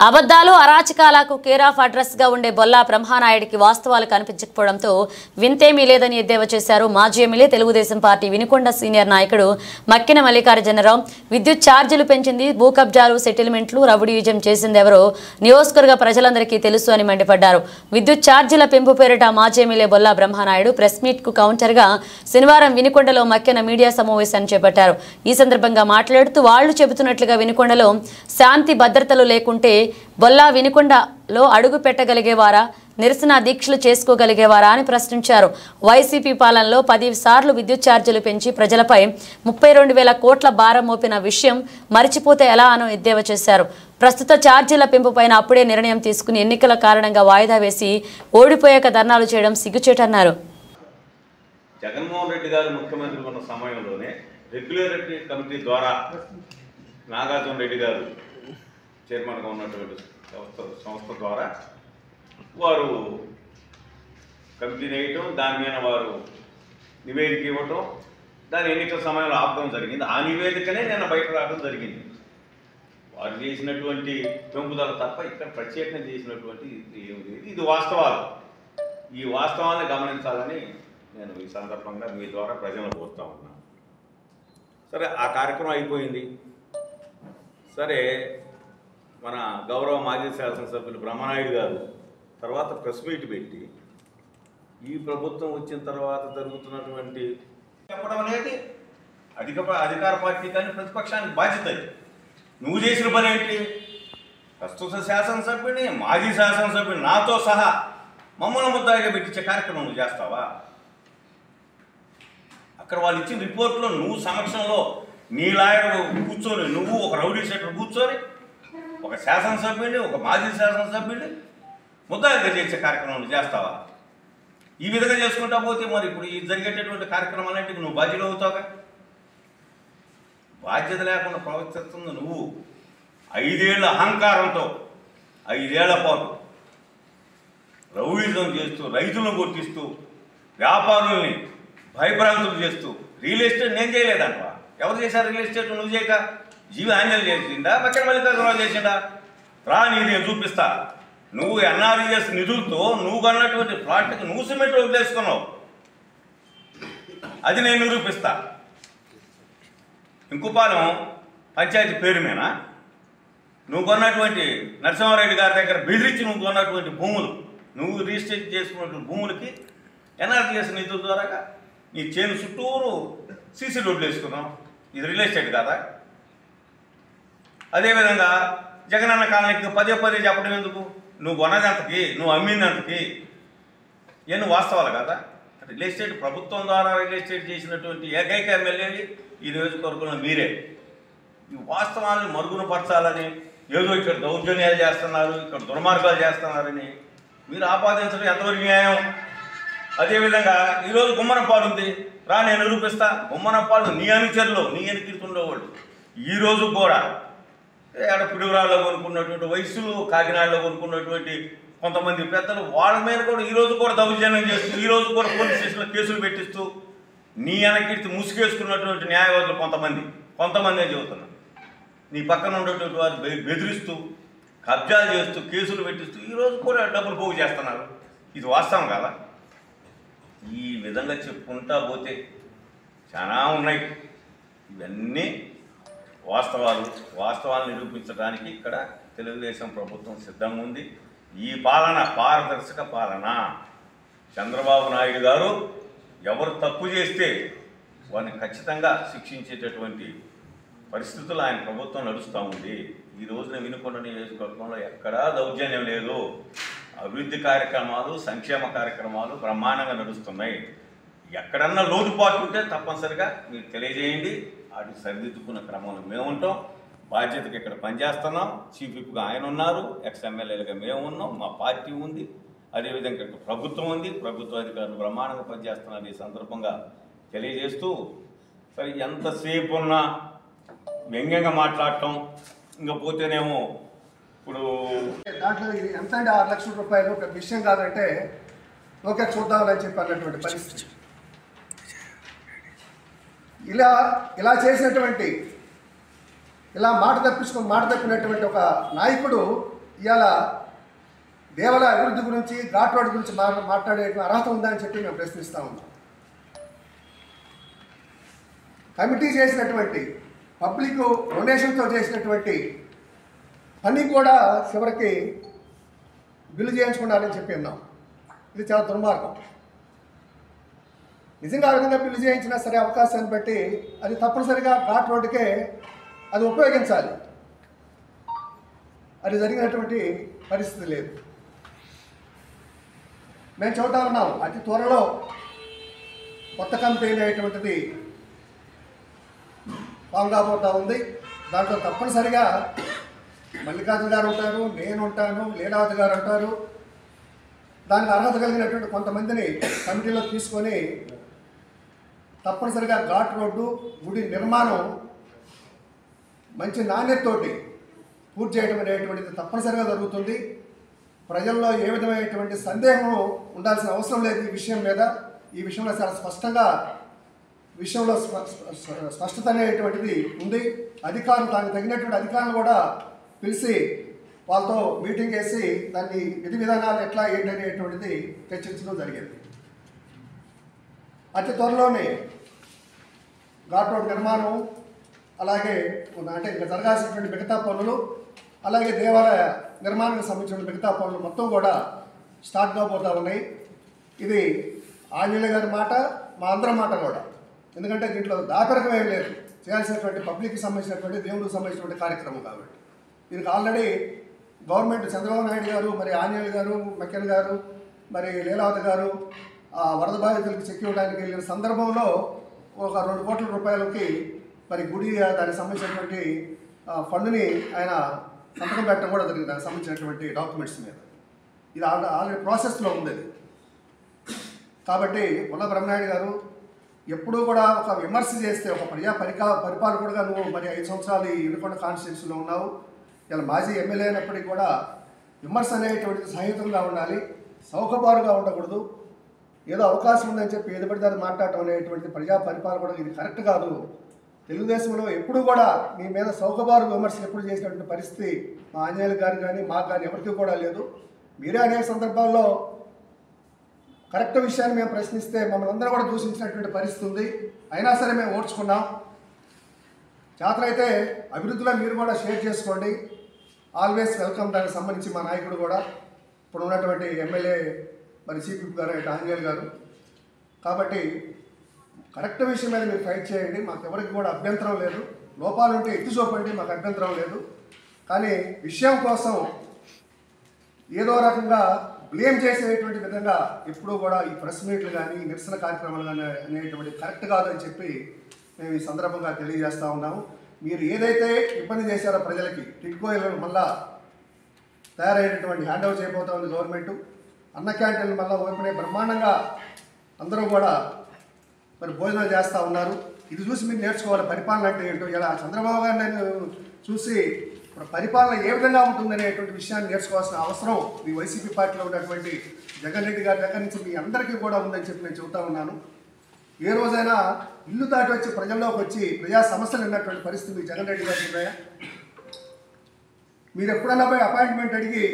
అబద్ధాలు అరాచకాలకు care of address గా ఉండే బొల్లా బ్రహ్మానాయుడికి వాస్తవాలు కనిపించకపోవడంతో వింతేమీ లేదని ఎద్దేవా చేశారు. మాజీ MLA Telugu Desam party Vinukonda senior నాయకుడు మక్కిన మల్లికార్జునరావు. విద్యుత్ ఛార్జీలు పెంచింది, భూ కబ్జాలు, సెటిల్మెంట్లు, రౌడీయిజం చేసిందెవరో నియోజకవర్గ ప్రజలందరికీ తెలుసు అని మండిపడ్డారు. విద్యుత్ ఛార్జీల పెంపు పేరిట మాజీ MLA Bolla Brahma Naidu press meet కు కౌంటర్ గా శనివారం వినుకొండలో మక్కిన మీడియా సమావేశాన్ని చేపట్టారు. ఈ సందర్భంగా మాట్లాడుతూ వాళ్లు చెబుతున్నట్లుగా వినుకొండలో శాంతి భద్రతలు లేకుంటే బొల్లా వినుకొండలో అడుగు పెట్టగలిగేవారా, నిరసన దీక్షలు చేసుకోగలిగేవారా అని ప్రశ్నించారు. వైసీపీ పాలనలో 10 సార్లు విద్యుత్ ఛార్జీలు పెంచి ప్రజలపై 32,000 కోట్ల భారం మోపిన విషయం మరిచిపోతే ఎలా అని ఎద్దేవా చేశారు. ప్రస్తుత ఛార్జీల పెంపుపైన అప్పుడే నిర్ణయం తీసుకుని ఎన్నికల కారణంగా వాయిదా వేసి ఓడిపోయాక ధర్నాలు చేయడం సిగ్గుచేటన్నారు. జగన్మోహన్ రెడ్డి గారు ముఖ్యమంత్రి ఉన్న సమయంలోనే రెగ్యులేటరీ కమిటీ ద్వారా నాగార్జున రెడ్డి గారు చైర్మన్గా ఉన్నటువంటి సంస్థ ద్వారా వారు కమిటీ వేయటం, దాని మీద వారు నివేదిక ఇవ్వటం, దాని ఎన్నికల సమయంలో ఆపడం జరిగింది. ఆ నివేదికనే నేను బయట రావడం జరిగింది. వారు చేసినటువంటి పెంపుదల తప్ప ఇక్కడ ప్రత్యేకంగా చేసినటువంటి ఇది వాస్తవాలు. ఈ వాస్తవాన్ని గమనించాలని నేను ఈ సందర్భంగా మీ ద్వారా ప్రజలను కోరుతా ఉన్నాను. సరే, ఆ కార్యక్రమం అయిపోయింది. సరే, మన గౌరవ మాజీ శాసనసభ్యులు బ్రహ్మనాయుడు గారు తర్వాత ప్రెస్ మీట్ పెట్టి ఈ ప్రభుత్వం వచ్చిన తర్వాత జరుగుతున్నటువంటి చెప్పడం అనేది అధికార పార్టీ కానీ ప్రతిపక్షానికి బాధ్యత. నువ్వు చేసిన పని ఏంటి? ప్రస్తుత శాసనసభ్యుని, మాజీ శాసనసభ్యుని నాతో సహా మమ్మల్ని ముద్దాయిగా పెట్టించే కార్యక్రమం నువ్వు చేస్తావా? అక్కడ వాళ్ళు ఇచ్చిన రిపోర్ట్లో నువ్వు సమక్షంలో నీ లాయర్ కూర్చొని, నువ్వు ఒక రౌడీ షీటర్ కూర్చొని ఒక శాసనసభ్యుడిని, ఒక మాజీ శాసనసభ్యుడిని ముద్దాయిగా చేసే కార్యక్రమం చేస్తావా? ఈ విధంగా చేసుకుంటా పోతే మరి ఇప్పుడు ఈ జరిగేటటువంటి కార్యక్రమాలంటే నువ్వు బాధ్యత అవుతావుగా? బాధ్యత లేకుండా ప్రవర్తిస్తుంది నువ్వు. 5 ఏళ్ల అహంకారంతో 5 ఏళ్ల పాటు రౌడీజం చేస్తూ, రైతులను కొట్టిస్తూ, వ్యాపారుల్ని భయభ్రాంతులు చేస్తూ, రియల్ ఎస్టేట్ నేను చేయలేదంటవా? ఎవరు చేశారు రియల్ ఎస్టేట్? నువ్వు చేయక జీవి ఆంజల్ చేసిందా, మక్కిన మల్లికార్జునరావు చేసిందా? రా, నేను చూపిస్తా. నువ్వు ఎన్ఆర్ఈఎస్ నిధులతో నువ్వు కొన్నటువంటి ప్లాట్కి నువ్వు సిమెంట్ వదిలేసుకున్నావు, అది నేను నిరూపిస్తా. ఇంకుపాలెం పంచాయతీ పేరు మీద నువ్వు కొన్నటువంటి నరసింహారెడ్డి గారి దగ్గర బెదిరించి నువ్వు కొన్నటువంటి భూములు, నువ్వు రిజిస్ట్రేషన్ చేసుకున్నటువంటి భూములకి ఎన్ఆర్ఈఎస్ నిధుల ద్వారా నీ చేను చుట్టూరు సీసీ రోడ్లు వేసుకున్నావు. ఇది రియల్ ఎస్టేట్ కాదా? అదేవిధంగా జగనన్న కాలనీకి పదే చెప్పడం ఎందుకు? నువ్వు కొన్నదంతకి, నువ్వు అమ్మిందంతకి ఎన్ని వాస్తవాలు కదా? రియల్ ఎస్టేట్ ప్రభుత్వం ద్వారా రియల్ ఎస్టేట్ చేసినటువంటి ఏకైక ఎమ్మెల్యేని ఈ నియోజకవర్గంలో మీరే. ఈ వాస్తవాలను మరుగున పరచాలని, ఏదో ఇక్కడ దౌర్జన్యాలు చేస్తున్నారు, ఇక్కడ దుర్మార్గాలు చేస్తున్నారని మీరు ఆపాదించడం ఎంతవరకు న్యాయం? అదేవిధంగా ఈరోజు గుమ్మనపాడు ఉంది, రా నేను నిరూపిస్తా. గుమ్మనపాడు నీ అనుచరులు, నీ ఎన్నికలుతుండేవాళ్ళు ఈరోజు కూడా ఆడ పిడుగురాల్లో కొనుక్కున్నటువంటి వయసులు, కాకినాడలో కొనుక్కున్నటువంటి కొంతమంది పెద్దలు వాళ్ళ మీద కూడా ఈరోజు కూడా దౌర్జన్యం చేస్తూ, ఈరోజు కూడా పోలీస్ స్టేషన్లో కేసులు పెట్టిస్తూ, నీ వెనక్కి ముసుగేసుకున్నటువంటి న్యాయవాదులు కొంతమంది చెబుతున్నారు. నీ పక్కన ఉన్నటువంటి వారు బెదిరిస్తూ, కబ్జాలు చేస్తూ, కేసులు పెట్టిస్తూ ఈరోజు కూడా డబ్బులు పోగు చేస్తున్నారు. ఇది వాస్తవం కదా? ఈ విధంగా చెప్పుకుంటా పోతే చాలా ఉన్నాయి. ఇవన్నీ వాస్తవాలను నిరూపించడానికి ఇక్కడ తెలుగుదేశం ప్రభుత్వం సిద్ధంగా ఉంది. ఈ పాలన పారదర్శక పాలన. చంద్రబాబు నాయుడు గారు ఎవరు తప్పు చేస్తే వారిని ఖచ్చితంగా శిక్షించేటటువంటి పరిస్థితులు ఆయన ప్రభుత్వం నడుస్తూ ఉంది. ఈ రోజున వినుకొండ నియోజకవర్గంలో ఎక్కడా దౌర్జన్యం లేదు. అభివృద్ధి కార్యక్రమాలు, సంక్షేమ కార్యక్రమాలు బ్రహ్మాండంగా నడుస్తున్నాయి. ఎక్కడన్నా లోటుపాటు ఉంటే తప్పనిసరిగా మీరు తెలియజేయండి. వాటిని సరిదిద్దుకున్న క్రమంలో మేము ఉంటాం. బాధ్యతగా ఇక్కడ పనిచేస్తున్నాం. చీఫ్ విప్గా ఆయన ఉన్నారు, ఎక్స్ ఎమ్మెల్యేలుగా మేము ఉన్నాం, మా పార్టీ ఉంది, అదేవిధంగా ఇక్కడ ప్రభుత్వం ఉంది, ప్రభుత్వ అధికారులు బ్రహ్మాండంగా పనిచేస్తున్నారు. ఈ సందర్భంగా తెలియజేస్తూ, సరే ఎంతసేపు ఉన్నా వ్యంగ్యంగా మాట్లాడటం, ఇంకా పోతేనేమో ఇప్పుడు దాంట్లో ఇది ఎంత అంటే 6 లక్షల రూపాయలు ఒక విషయం కాదంటే ఓకే చూద్దామని చెప్పి అన్నటువంటి పరిస్థితి. ఇలా చేసినటువంటి, ఇలా మాట తప్పినటువంటి ఒక నాయకుడు ఇవాళ దేవాలయ అభివృద్ధి గురించి ఘాట్ రోడ్ గురించి మాట్లాడే అర్హత ఉందా అని చెప్పి మేము ప్రశ్నిస్తూ ఉన్నాం. కమిటీ చేసినటువంటి పబ్లిక్ డొనేషన్తో చేసినటువంటి పని కూడా చివరికి బిల్లు చేయించుకున్నారని చెప్పి ఉన్నాం. ఇది చాలా దుర్మార్గం. నిజంగా ఆ విధంగా బిల్లు చేయించినా సరే అవకాశాన్ని బట్టి అది తప్పనిసరిగా ఘాట్ రోడ్డుకే అది ఉపయోగించాలి. అది జరిగినటువంటి పరిస్థితి లేదు. మేము చెబుతా ఉన్నాం, అతి త్వరలో కొత్త కంపెనీ అనేటువంటిది ఫామ్ కాబోతా ఉంది. దాంట్లో తప్పనిసరిగా మల్లికార్జున గారు ఉంటారు, నేను ఉంటాను, లీలావతి గారు ఉంటారు. దానికి అర్హత కలిగినటువంటి కొంతమందిని కమిటీలో తీసుకొని తప్పనిసరిగా ఘాట్ రోడ్డు గుడి నిర్మాణం మంచి నాణ్యతతోటి పూర్తి చేయడం అనేటువంటిది తప్పనిసరిగా జరుగుతుంది. ప్రజల్లో ఏ విధమైనటువంటి సందేహం ఉండాల్సిన అవసరం లేదు ఈ విషయం మీద. ఈ విషయంలో చాలా స్పష్టంగా విషయంలో స్పష్టత అనేటువంటిది ఉంది. అధికారులు దానికి తగినటువంటి అధికారులు కూడా పిలిచి వాళ్ళతో మీటింగ్ వేసి దాన్ని విధి విధానాలు ఎట్లా ఏంటి అనేటువంటిది చర్చించడం జరిగింది. అతి త్వరలోనే ఘాట్ రోడ్ నిర్మాణం, అలాగే అంటే ఇంకా జరగాల్సినటువంటి మిగతా పనులు, అలాగే దేవాలయ నిర్మాణానికి సంబంధించిన మిగతా పనులు మొత్తం కూడా స్టార్ట్ కాబోతూ ఉన్నాయి. ఇది ఆంజనేయ గారి మాట, మా అందరి మాట కూడా. ఎందుకంటే దీంట్లో దాపరికం ఏం లేదు, చేయాల్సినటువంటి పబ్లిక్కి సంబంధించినటువంటి దేవుడికి సంబంధించినటువంటి కార్యక్రమం కాబట్టి. దీనికి ఆల్రెడీ గవర్నమెంట్ చంద్రబాబు నాయుడు గారు, మరి ఆంజనేయులు గారు, మక్కెన్ గారు, మరి లీలావతి గారు వరద బాధితులకు చెక్ ఇవ్వడానికి వెళ్ళిన సందర్భంలో ఒక 2 కోట్ల రూపాయలకి మరి గుడి దానికి సంబంధించినటువంటి ఫండ్ని ఆయన సంతకం పెట్టడం కూడా జరిగింది, దానికి సంబంధించినటువంటి డాక్యుమెంట్స్ మీద. ఇది ఆల్రెడీ ప్రాసెస్లో ఉంది. కాబట్టి పుల్ల బ్రహ్మనాయుడు గారు ఎప్పుడూ కూడా ఒక విమర్శ చేస్తే, ఒక పరిపాలకుడుగా నువ్వు మరి 5 సంవత్సరాలు ఈ వినుకొండ కాన్స్టిట్యూన్సీలో ఉన్నావు, ఇలా మాజీ ఎమ్మెల్యే అయినప్పటికీ కూడా విమర్శ అనేటువంటిది సహితంగా ఉండాలి, సౌకబారుగా ఉండకూడదు. ఏదో అవకాశం ఉందని చెప్పి ఏది పడితే అది మాట్లాడటం అనేటువంటిది పరిపాలకుడు ఇది కరెక్ట్ కాదు. తెలుగుదేశంలో ఎప్పుడు కూడా మీ మీద సౌకబారు విమర్శలు ఎప్పుడు చేసినటువంటి పరిస్థితి మా ఆంజనేయులు గారు కానీ మాకు కానీ ఎవరికి కూడా లేదు. మీరే అనేక సందర్భాల్లో కరెక్ట్ విషయాన్ని మేము ప్రశ్నిస్తే మమ్మల్ని అందరూ కూడా దూషించినటువంటి పరిస్థితి ఉంది. అయినా సరే మేము ఓర్చుకున్నాం. చేతనైతే అభివృద్ధిలో మీరు కూడా షేర్ చేసుకోండి, ఆల్వేస్ వెల్కమ్. దానికి సంబంధించి మా నాయకుడు కూడా ఇప్పుడు ఉన్నటువంటి ఎమ్మెల్యే మరి సిపి గారు ఆంజనేయులు గారు. కాబట్టి కరెక్ట్ విషయం మీద మీరు ఫైట్ చేయండి, మాకు ఎవరికి కూడా అభ్యంతరం లేదు. లోపాలు ఉంటే ఎత్తి చూపండి, మాకు అభ్యంతరం లేదు. కానీ విషయం కోసం ఏదో రకంగా బ్లేమ్ చేసేటువంటి విధంగా ఎప్పుడూ కూడా ఈ ప్రెస్ మీట్లు కానీ నిరసన కార్యక్రమాలు కానీ అనేటువంటి కరెక్ట్ కాదని చెప్పి మేము ఈ సందర్భంగా తెలియజేస్తూ ఉన్నాము. మీరు ఏదైతే ఇబ్బంది చేశారో ప్రజలకి, టిడ్కో ఇళ్ళను మళ్ళా తయారైనటువంటి హ్యాండ్ ఓవర్ చేయబోతా ఉంది గవర్నమెంట్. అన్న క్యాంటీన్లు మళ్ళీ ఓపెన్ బ్రహ్మాండంగా అందరూ కూడా మరి భోజనాలు చేస్తూ ఉన్నారు. ఇది చూసి మీరు నేర్చుకోవాలి పరిపాలన అంటే ఏంటో. ఇలా చంద్రబాబు గారిని నేను చూసి ఇప్పుడు పరిపాలన ఏ విధంగా ఉంటుందనేటువంటి విషయాన్ని నేర్చుకోవాల్సిన అవసరం మీ వైసీపీ పార్టీలో ఉన్నటువంటి జగన్ రెడ్డి గారి దగ్గర నుంచి మీ అందరికీ కూడా ఉందని చెప్పి నేను చెబుతా ఉన్నాను. ఏ రోజైనా ఇల్లు దాటి వచ్చి ప్రజల్లోకి వచ్చి ప్రజా సమస్యలు ఉన్నటువంటి పరిస్థితి మీ జగన్ రెడ్డి గారికి ఉన్నాయా? మీరు ఎప్పుడన్నా పోయి అపాయింట్మెంట్ అడిగి